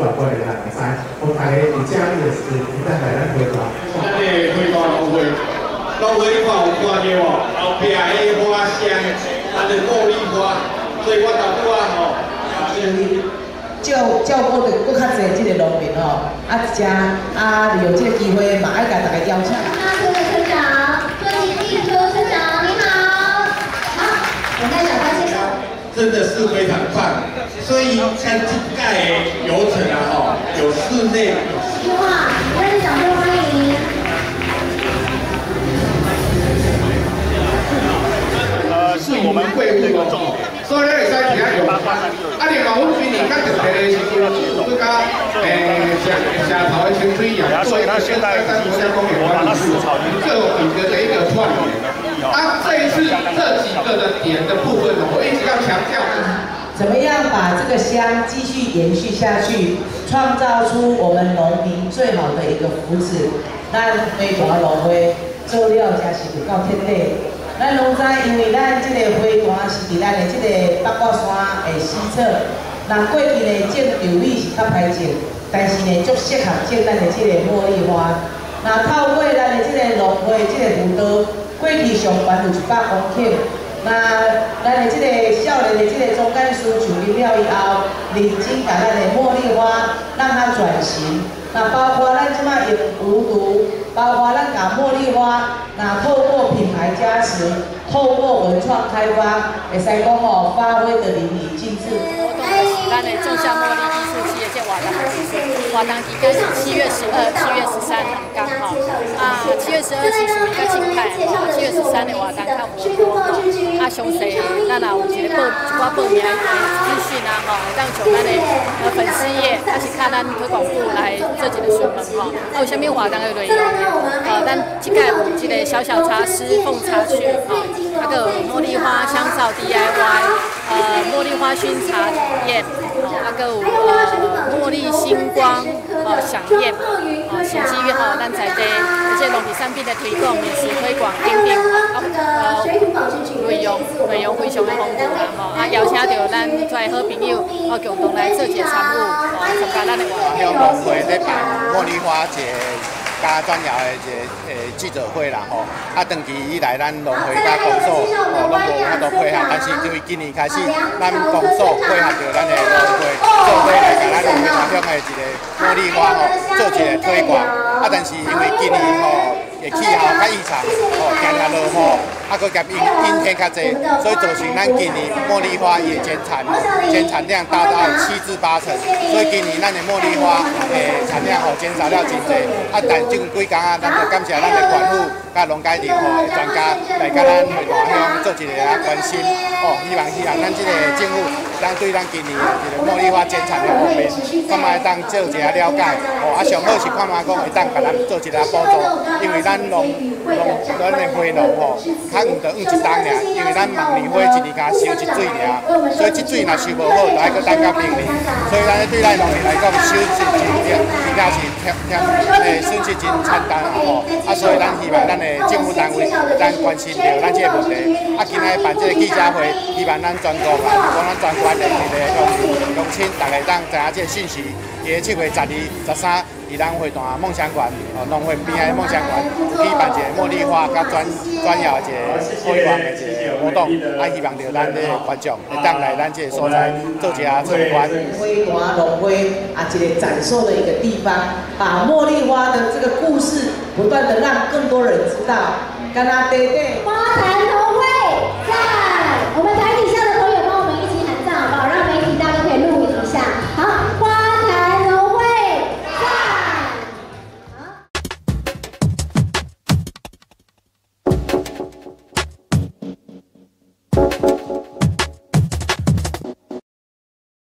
全部的人会知，我大家有正义的事，一旦来咱回答。咱的回答龙会，龙会你看有看到哦，后壁的花香，咱的茉莉花，所以我头拄啊吼，照顾着更较侪即个农民哦，有这个机会嘛，爱甲大家邀请。那这位村长，做基地村村长你好，好，我带小关先生。真的是非常棒，所以像这盖游程啊吼，有室内。一句话，热烈掌声欢迎。是我们会务的重点，所以咧会使听下用。另外，阮今年较特别的是规甲社头的清水一样，做一个现在国家公园管理处各比的一个串联。这一次这几个的点的部分，我一直要强调。怎么样把这个香继续延续下去，创造出我们农民最好的一个福祉？咱花坛农会做了才是有够彻底。咱拢知，因为咱这个花坛是伫咱的这个八卦山的西侧，那过去呢种稻米是较歹种，但是呢足适合种咱的这个茉莉花。那透过咱的这个农会这个辅导，过去上悬有100公顷。那咱的这个少年的这个总干事就任了以后，认真把咱的茉莉花让它转型。那包括咱即摆用无毒，包括咱把茉莉花，那透过品牌加持，透过文创开发，会使讲哦，发挥的淋漓尽致。活动就是咱的种下茉莉艺术季的这活动活动期间是7月12、7月13刚好7月12是属于较静态7月13的活动较活泼详细咱也有一寡报名的资讯啊会当从咱的粉丝页，是看咱推广部来做一个询问有啥物活动的内容咱即届有一个小小茶师奉茶曲还有茉莉花香皂 DIY， 茉莉花熏茶体验，还有茉莉星光飨宴，甚至于咱在地这些农产产品的推广、美食推广等等，内容非常的丰富啦邀请到咱在好朋友共同来做一个参与参加咱的活动。乡农会咧办茉莉花节。加专业的一个记者会啦长期以来咱农会甲公所拢无法度配合，但是因为今年开始，咱公所配合着咱的农会做伙来甲咱农会乡的一个茉莉花做一个推广但是因为今年的气候较异常常常落雨，佫加阴天较济，所以造成咱今年茉莉花也减产量达到7至8成，所以今年咱的茉莉花产量减少了真济但这几天咱就感谢咱的管府甲农改林的专家来甲咱花坛乡做一个关心希望咱这个政府对咱今年的这个茉莉花减产的方面，看卖当做一下了解上好是看卖讲会当甲咱做一下补助，因为咱的花农较毋着一担尔，因为咱望年花一年甲收一水尔，所以这水若收无好，就爱搁等到明年，所以咱对咱农民来讲收是真损失真惨重所以咱希望咱的政府单位咱关心到咱这个问题今仔办这个记者会，希望咱全国咱全国的一个乡亲，大家当知影这个信息。7月12、13，伫咱花坛梦想馆农会边仔梦想馆举办一个茉莉花甲专业的一个推广的一个活动，希望着咱的观众会当来咱这个所在做一下参观。花坛农会一个展售的一个地方，把茉莉花的这个故事不断的让更多人知道。跟他对对，花坛农会在我们台底下。